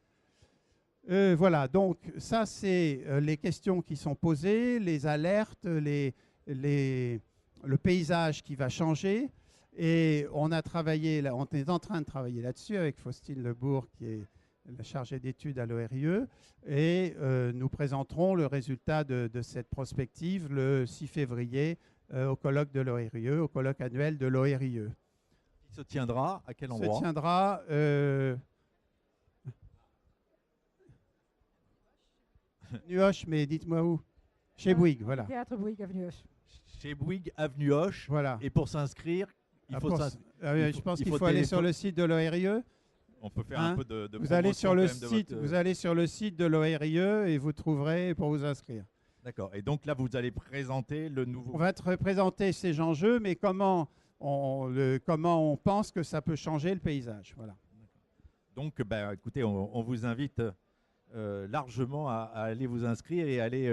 Voilà, donc ça c'est les questions qui sont posées, les alertes, le paysage qui va changer. Et on est en train de travailler là-dessus avec Faustine Lebourg, qui est la chargée d'études à l'ORIE. Et nous présenterons le résultat de cette prospective le 6 février au colloque de l'ORIE, au colloque annuel de l'ORIE. Qui se tiendra à quel endroit? Se tiendra Nuoche, mais dites-moi où? Chez Bouygues, voilà. Théâtre Bouygues, avenue Hoche. Chez Bouygues, avenue Hoche. Voilà. Et pour s'inscrire, il faut je pense qu'il faut aller sur le site de l'ORIE. On peut faire Hein, un peu de vous allez sur le promotion quand même site, de votre- vous allez sur le site de l'ORIE et vous trouverez pour vous inscrire. D'accord. Et donc là, vous allez présenter le On nouveau. va te représenter ces enjeux, mais comment on pense que ça peut changer le paysage. Voilà. Donc, bah, écoutez, on vous invite largement à aller vous inscrire et aller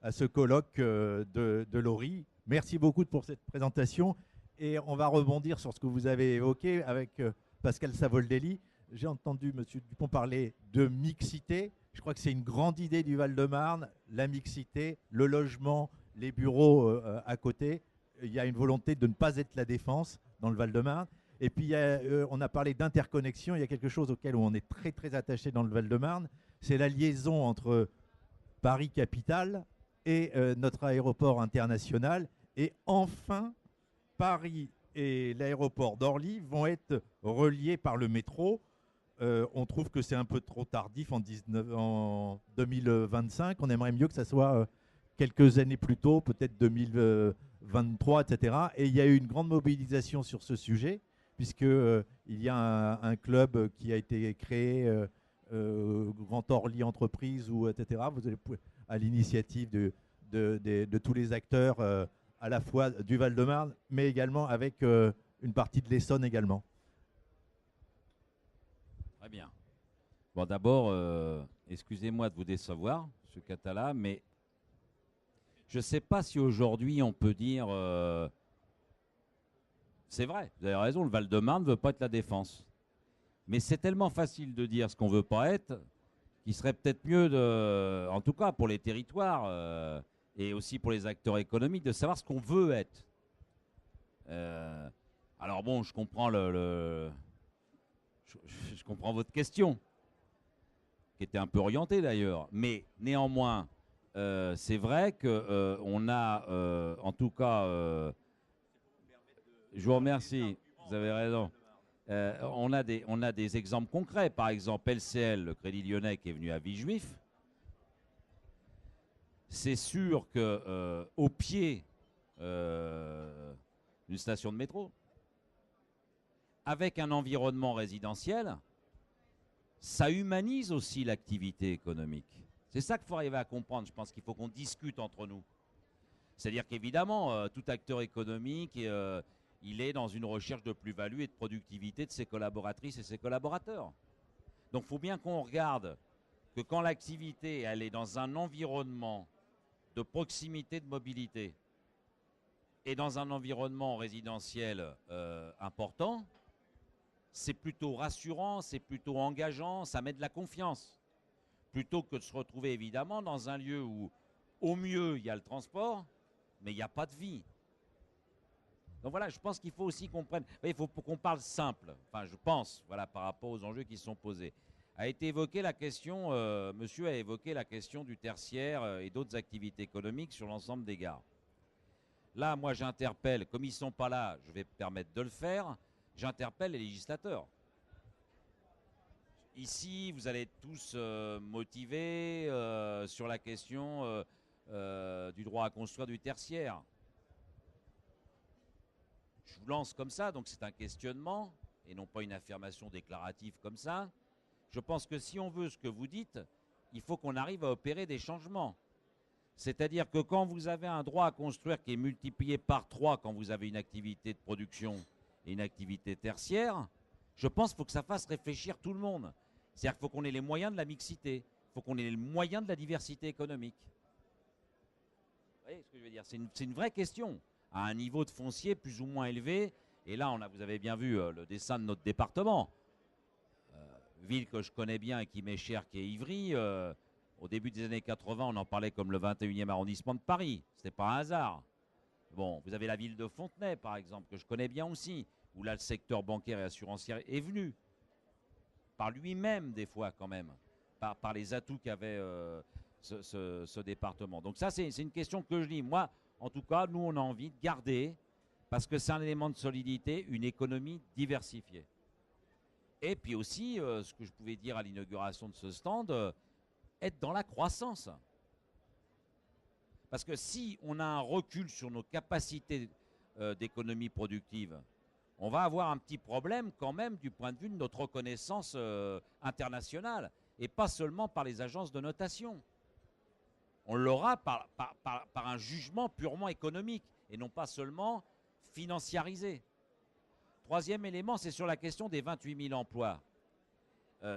à ce colloque de l'ORI. Merci beaucoup pour cette présentation. Et on va rebondir sur ce que vous avez évoqué avec Pascal Savoldelli. J'ai entendu M. Dupont parler de mixité. Je crois que c'est une grande idée du Val-de-Marne, la mixité, le logement, les bureaux à côté. Il y a une volonté de ne pas être la Défense dans le Val-de-Marne. Et puis, on a parlé d'interconnexion. Il y a quelque chose auquel on est très, très attaché dans le Val-de-Marne. C'est la liaison entre Paris-Capitale et notre aéroport international. Et enfin, Paris et l'aéroport d'Orly vont être reliés par le métro. On trouve que c'est un peu trop tardif en 2025. On aimerait mieux que ça soit quelques années plus tôt, peut-être 2023, etc. Et il y a eu une grande mobilisation sur ce sujet, puisqu'il y a un club qui a été créé, Grand Orly Entreprise, ou etc., à l'initiative de tous les acteurs, à la fois du Val-de-Marne, mais également avec une partie de l'Essonne également. Très bien. Bon, d'abord, excusez-moi de vous décevoir, M. Catala, mais je ne sais pas si aujourd'hui on peut dire... c'est vrai, vous avez raison, le Val-de-Marne ne veut pas être la Défense. Mais c'est tellement facile de dire ce qu'on ne veut pas être, qu'il serait peut-être mieux, en tout cas pour les territoires et aussi pour les acteurs économiques, de savoir ce qu'on veut être. Alors bon, je comprends je comprends votre question, qui était un peu orientée d'ailleurs, mais néanmoins, c'est vrai qu'on a, en tout cas, je vous remercie, vous avez raison, on a des exemples concrets, par exemple LCL, le Crédit Lyonnais qui est venu à Villejuif. C'est sûr qu'au pied d'une station de métro, avec un environnement résidentiel, ça humanise aussi l'activité économique. C'est ça qu'il faut arriver à comprendre. Je pense qu'il faut qu'on discute entre nous. C'est-à-dire qu'évidemment, tout acteur économique, il est dans une recherche de plus-value et de productivité de ses collaboratrices et ses collaborateurs. Donc il faut bien qu'on regarde que quand l'activité elle est dans un environnement de proximité, de mobilité, et dans un environnement résidentiel important, c'est plutôt rassurant, c'est plutôt engageant, ça met de la confiance. Plutôt que de se retrouver évidemment dans un lieu où, au mieux, il y a le transport, mais il n'y a pas de vie. Donc voilà, je pense qu'il faut aussi qu'on prenne... Il faut qu'on parle simple, enfin je pense, voilà, par rapport aux enjeux qui sont posés. A été évoquée la question, monsieur a évoqué la question du tertiaire et d'autres activités économiques sur l'ensemble des gares. Là, moi j'interpelle, comme ils ne sont pas là, je vais me permettre de le faire, j'interpelle les législateurs. Ici, vous allez être tous motivés sur la question du droit à construire du tertiaire. Je vous lance comme ça, donc c'est un questionnement et non pas une affirmation déclarative comme ça. Je pense que si on veut ce que vous dites, il faut qu'on arrive à opérer des changements. C'est-à-dire que quand vous avez un droit à construire qui est multiplié par 3 quand vous avez une activité de production et une activité tertiaire, je pense qu'il faut que ça fasse réfléchir tout le monde. C'est-à-dire qu'il faut qu'on ait les moyens de la mixité, il faut qu'on ait les moyens de la diversité économique. Vous voyez ce que je veux dire? C'est une vraie question, à un niveau de foncier plus ou moins élevé. Et là, vous avez bien vu le dessin de notre département. Ville que je connais bien et qui m'est chère, qui est Ivry. Au début des années 80, on en parlait comme le 21e arrondissement de Paris. Ce n'était pas un hasard. Bon, vous avez la ville de Fontenay, par exemple, que je connais bien aussi, où là, le secteur bancaire et assurancier est venu, par lui-même, des fois, quand même, par les atouts qu'avait ce département. Donc ça, c'est une question que je dis. Moi, en tout cas, nous, on a envie de garder, parce que c'est un élément de solidité, une économie diversifiée. Et puis aussi, ce que je pouvais dire à l'inauguration de ce stand, être dans la croissance. Parce que si on a un recul sur nos capacités d'économie productive, on va avoir un petit problème quand même du point de vue de notre reconnaissance internationale, et pas seulement par les agences de notation. On l'aura par un jugement purement économique, et non pas seulement financiarisé. Troisième élément, c'est sur la question des 28 000 emplois.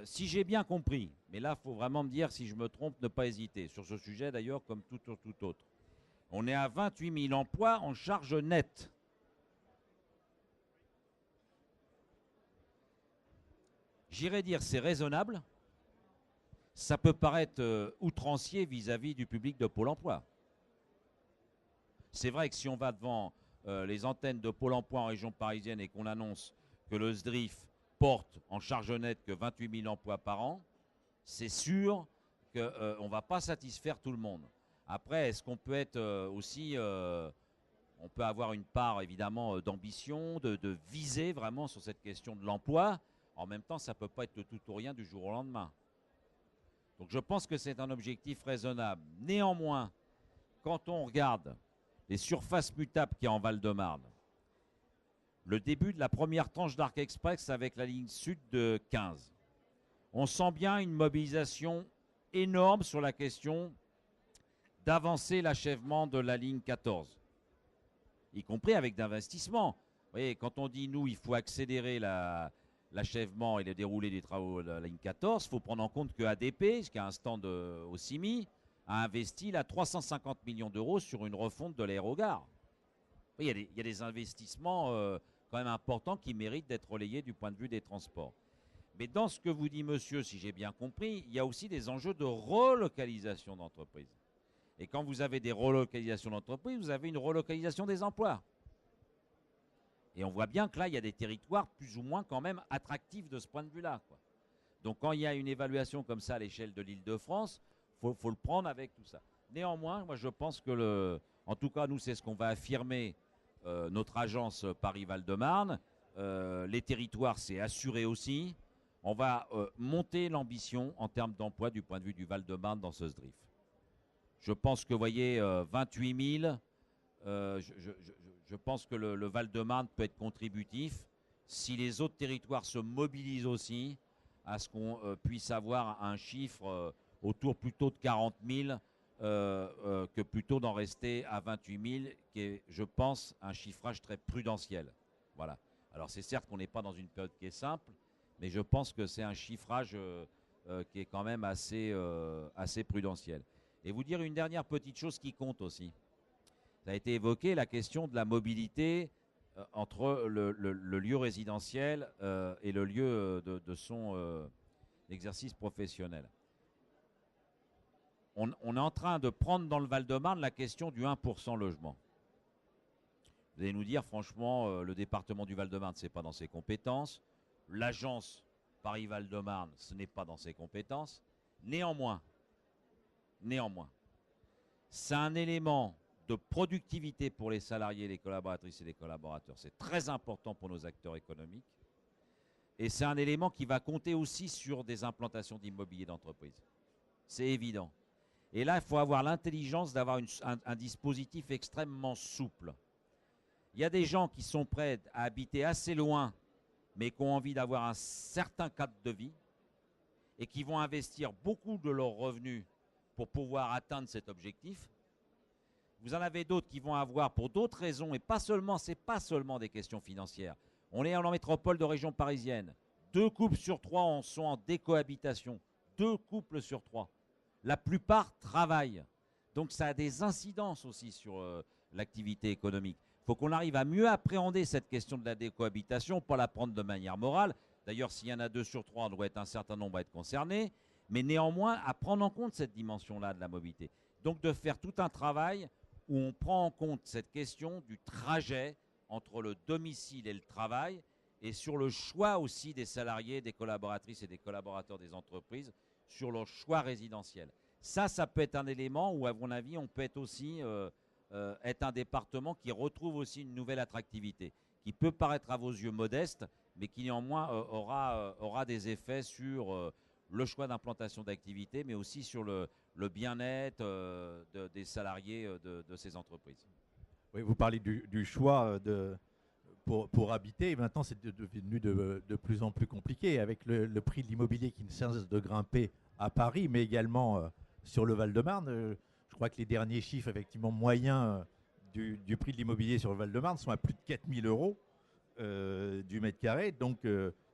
Si j'ai bien compris, mais là, il faut vraiment me dire si je me trompe, ne pas hésiter. Sur ce sujet, d'ailleurs, comme tout autre. On est à 28 000 emplois en charge nette. J'irais dire c'est raisonnable. Ça peut paraître outrancier vis-à-vis du public de Pôle emploi. C'est vrai que si on va devant les antennes de Pôle emploi en région parisienne et qu'on annonce que le SDRIF porte en charge nette que 28 000 emplois par an, c'est sûr qu'on ne va pas satisfaire tout le monde. Après, est-ce qu'on peut être aussi... on peut avoir une part évidemment d'ambition, de viser vraiment sur cette question de l'emploi. En même temps, ça ne peut pas être le tout ou rien du jour au lendemain. Donc je pense que c'est un objectif raisonnable. Néanmoins, quand on regarde les surfaces mutables qu'il y a en Val-de-Marne, le début de la première tranche d'Arc Express avec la ligne sud de 15, on sent bien une mobilisation énorme sur la question d'avancer l'achèvement de la ligne 14, y compris avec d'investissements. Vous voyez, quand on dit, nous, il faut accélérer l'achèvement et le déroulé des travaux de la ligne 14, il faut prendre en compte que ADP, qui a un stand au CIMI, a investi là 350 millions d'euros sur une refonte de l'aérogare. Il y a des investissements quand même importants qui méritent d'être relayés du point de vue des transports. Mais dans ce que vous dit monsieur, si j'ai bien compris, il y a aussi des enjeux de relocalisation d'entreprises. Et quand vous avez des relocalisations d'entreprises, vous avez une relocalisation des emplois. Et on voit bien que là, il y a des territoires plus ou moins quand même attractifs de ce point de vue-là, quoi. Donc quand il y a une évaluation comme ça à l'échelle de l'Île-de-France, faut le prendre avec tout ça. Néanmoins, moi je pense que, en tout cas nous c'est ce qu'on va affirmer, notre agence Paris-Val-de-Marne, les territoires c'est assuré aussi. On va monter l'ambition en termes d'emploi du point de vue du Val-de-Marne dans ce SDRIF. Je pense que, vous voyez, 28 000, je pense que le Val-de-Marne peut être contributif si les autres territoires se mobilisent aussi à ce qu'on puisse avoir un chiffre autour plutôt de 40 000 que plutôt d'en rester à 28 000, qui est, je pense, un chiffrage très prudentiel. Voilà. Alors c'est certes qu'on n'est pas dans une période qui est simple, mais je pense que c'est un chiffrage qui est quand même assez prudentiel. Et vous dire une dernière petite chose qui compte aussi. Ça a été évoqué, la question de la mobilité entre le lieu résidentiel et le lieu de son exercice professionnel. On est en train de prendre dans le Val-de-Marne la question du 1% logement. Vous allez nous dire, franchement, le département du Val-de-Marne, ce n'est pas dans ses compétences. L'agence Paris-Val-de-Marne, ce n'est pas dans ses compétences. Néanmoins, c'est un élément de productivité pour les salariés, les collaboratrices et les collaborateurs. C'est très important pour nos acteurs économiques. Et c'est un élément qui va compter aussi sur des implantations d'immobilier d'entreprise. C'est évident. Et là, il faut avoir l'intelligence d'avoir un dispositif extrêmement souple. Il y a des gens qui sont prêts à habiter assez loin, mais qui ont envie d'avoir un certain cadre de vie et qui vont investir beaucoup de leurs revenus pour pouvoir atteindre cet objectif. Vous en avez d'autres qui vont avoir, pour d'autres raisons, et pas seulement, ce n'est pas seulement des questions financières. On est en métropole de région parisienne. 2 couples sur 3 en sont en décohabitation. 2 couples sur 3. La plupart travaillent. Donc ça a des incidences aussi sur l'activité économique. Il faut qu'on arrive à mieux appréhender cette question de la décohabitation, pas la prendre de manière morale. D'ailleurs, s'il y en a 2 sur 3, on doit être un certain nombre à être concernés. Mais néanmoins, à prendre en compte cette dimension-là de la mobilité. Donc de faire tout un travail où on prend en compte cette question du trajet entre le domicile et le travail, et sur le choix aussi des salariés, des collaboratrices et des collaborateurs des entreprises, sur leur choix résidentiel. Ça peut être un élément où, à mon avis, on peut être aussi être un département qui retrouve aussi une nouvelle attractivité, qui peut paraître à vos yeux modeste, mais qui néanmoins aura des effets sur le choix d'implantation d'activité, mais aussi sur le bien-être des salariés de ces entreprises. Oui, vous parlez du choix pour habiter. Et maintenant, c'est devenu de plus en plus compliqué avec le prix de l'immobilier qui ne cesse de grimper à Paris, mais également sur le Val-de-Marne. Je crois que les derniers chiffres effectivement moyens du prix de l'immobilier sur le Val-de-Marne sont à plus de 4 000 euros du mètre carré. Donc,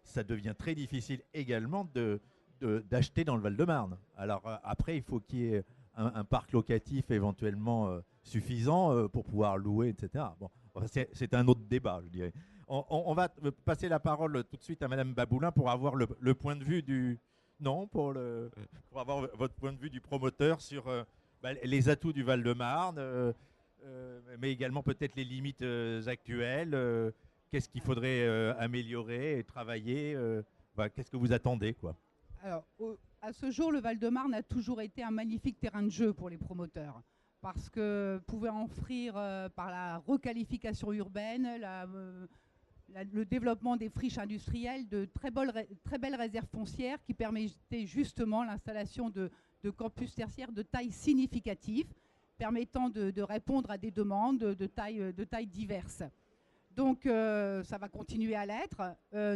ça devient très difficile également d'acheter dans le Val-de-Marne. Alors après, il faut qu'il y ait un parc locatif éventuellement suffisant pour pouvoir louer, etc. Bon, c'est un autre débat, je dirais. On va passer la parole tout de suite à Madame Baboulin pour avoir le point de vue du... Non, pour avoir votre point de vue du promoteur sur les atouts du Val-de-Marne, mais également peut-être les limites actuelles. Qu'est-ce qu'il faudrait améliorer et travailler qu'est-ce que vous attendez, quoi? Alors, à ce jour, le Val-de-Marne a toujours été un magnifique terrain de jeu pour les promoteurs, parce que pouvait offrir par la requalification urbaine, le développement des friches industrielles, de très belles réserves foncières qui permettaient justement l'installation de campus tertiaires de taille significative, permettant de répondre à des demandes de tailles diverses. Donc ça va continuer à l'être.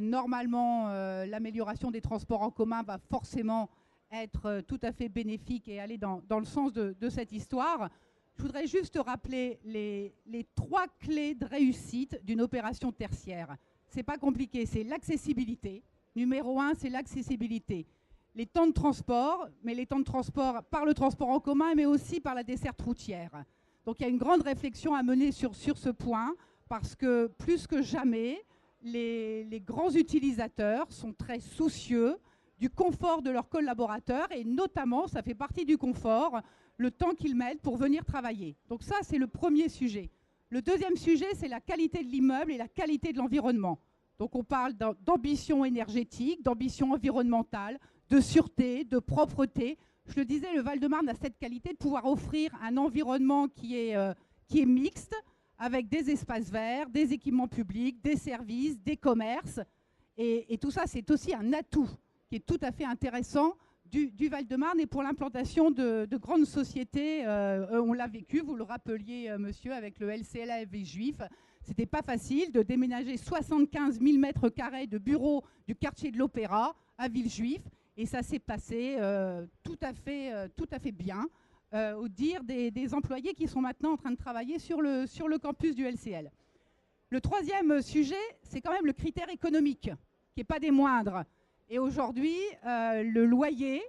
Normalement, l'amélioration des transports en commun va forcément être tout à fait bénéfique et aller dans le sens de cette histoire. Je voudrais juste rappeler les 3 clés de réussite d'une opération tertiaire. C'est pas compliqué, c'est l'accessibilité. Numéro 1, c'est l'accessibilité. Les temps de transport, mais les temps de transport par le transport en commun, mais aussi par la desserte routière. Donc il y a une grande réflexion à mener sur ce point, parce que plus que jamais, les grands utilisateurs sont très soucieux du confort de leurs collaborateurs, et notamment, ça fait partie du confort, le temps qu'ils mettent pour venir travailler. Donc ça, c'est le premier sujet. Le deuxième sujet, c'est la qualité de l'immeuble et la qualité de l'environnement. Donc on parle d'ambition énergétique, d'ambition environnementale, de sûreté, de propreté. Je le disais, le Val-de-Marne a cette qualité de pouvoir offrir un environnement qui est mixte, avec des espaces verts, des équipements publics, des services, des commerces. Et tout ça, c'est aussi un atout qui est tout à fait intéressant du Val-de-Marne, et pour l'implantation de grandes sociétés. On l'a vécu, vous le rappeliez, monsieur, avec le LCL à Villejuif. C'était pas facile de déménager 75 000 mètres carrés de bureaux du quartier de l'Opéra à Villejuif, et ça s'est passé tout à fait bien, au dire des employés qui sont maintenant en train de travailler sur le campus du LCL. Le troisième sujet, c'est quand même le critère économique, qui n'est pas des moindres. Et aujourd'hui, le loyer,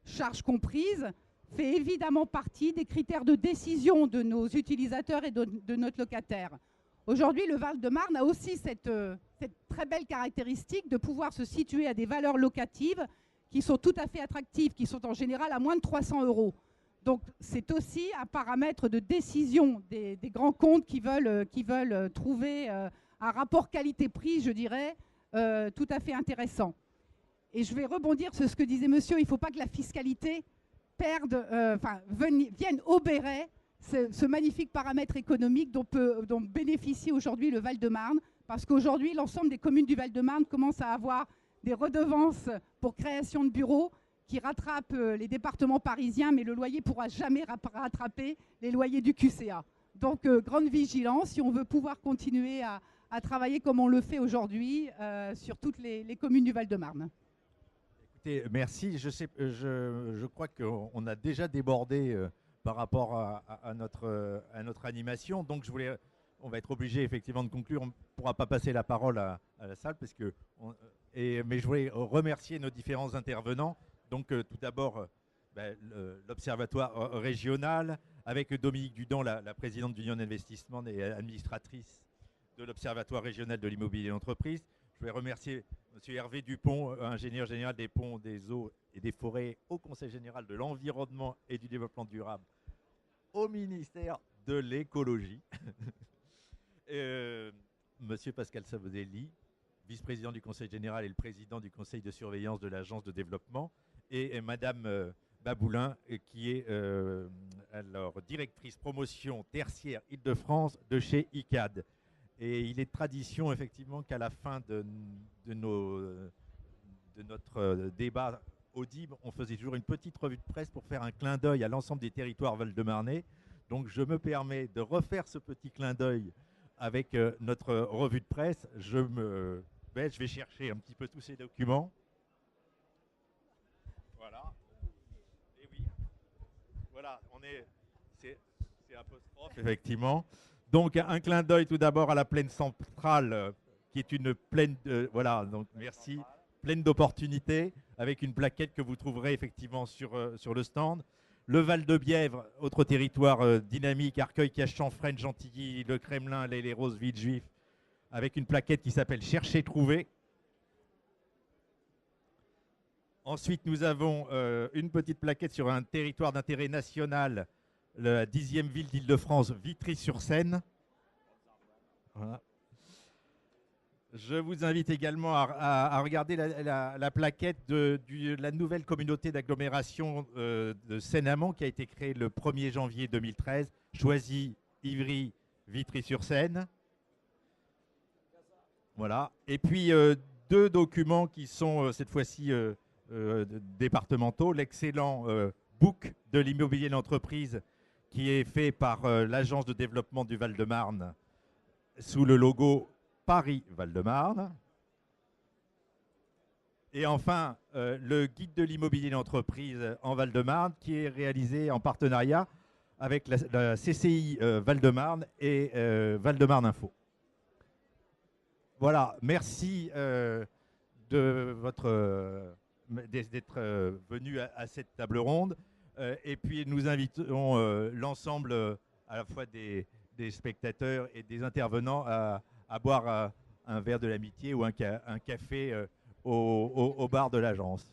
charges comprises, fait évidemment partie des critères de décision de nos utilisateurs et de notre locataire. Aujourd'hui, le Val-de-Marne a aussi cette très belle caractéristique de pouvoir se situer à des valeurs locatives qui sont tout à fait attractives, qui sont en général à moins de 300 €. Donc c'est aussi un paramètre de décision des grands comptes qui veulent trouver un rapport qualité-prix, je dirais, tout à fait intéressant. Et je vais rebondir sur ce que disait monsieur, il ne faut pas que la fiscalité vienne obérer ce magnifique paramètre économique dont bénéficie aujourd'hui le Val-de-Marne, parce qu'aujourd'hui, l'ensemble des communes du Val-de-Marne commencent à avoir des redevances pour création de bureaux qui rattrapent les départements parisiens, mais le loyer ne pourra jamais rattraper les loyers du QCA. Donc, grande vigilance si on veut pouvoir continuer à travailler comme on le fait aujourd'hui sur toutes les communes du Val-de-Marne. Écoutez, merci. Je crois qu'on a déjà débordé par rapport à notre animation. Donc, on va être obligé effectivement de conclure. On ne pourra pas passer la parole à la salle, parce que mais je voulais remercier nos différents intervenants. Donc tout d'abord, l'Observatoire régional, avec Dominique Dudan, la présidente d'Union d'Investissement et administratrice de l'Observatoire régional de l'immobilier d'entreprise. Je voulais remercier M. Hervé Dupont, ingénieur général des ponts, des eaux et des forêts au Conseil général de l'environnement et du développement durable au ministère de l'écologie. Monsieur Pascal Savoldelli, vice-président du Conseil général et le président du conseil de surveillance de l'agence de développement, et Madame Baboulin, qui est alors directrice promotion tertiaire Île-de-France de chez ICAD. Et il est de tradition effectivement qu'à la fin de notre débat audible, on faisait toujours une petite revue de presse pour faire un clin d'œil à l'ensemble des territoires val-de-marnais. Donc je me permets de refaire ce petit clin d'œil avec notre revue de presse. Je vais chercher un petit peu tous ces documents. Voilà. Et oui. Voilà, c'est apostrophe effectivement. Donc un clin d'œil tout d'abord à la plaine centrale, qui est une plaine, voilà, donc merci, pleine d'opportunités, avec une plaquette que vous trouverez effectivement sur le stand. Le Val-de-Bièvre, autre territoire dynamique, Arcueil, Cache, Chanfreine, Gentilly, le Kremlin, les Roses, Villejuif, avec une plaquette qui s'appelle Chercher, Trouver. Ensuite, nous avons une petite plaquette sur un territoire d'intérêt national, la 10e ville d'Île-de-France, Vitry-sur-Seine. Voilà. Je vous invite également à regarder la plaquette de la nouvelle communauté d'agglomération de Seine-Amont, qui a été créée le 1er janvier 2013, Choisy, Ivry, Vitry-sur-Seine. Voilà. Et puis deux documents qui sont cette fois-ci départementaux. L'excellent book de l'immobilier d'entreprise, qui est fait par l'Agence de développement du Val-de-Marne sous le logo Paris Val-de-Marne. Et enfin, le guide de l'immobilier d'entreprise en Val-de-Marne, qui est réalisé en partenariat avec la CCI Val-de-Marne et Val-de-Marne Info. Voilà, merci d'être venu à cette table ronde. Et puis nous invitons l'ensemble à la fois des spectateurs et des intervenants à boire un verre de l'amitié ou un café au bar de l'agence.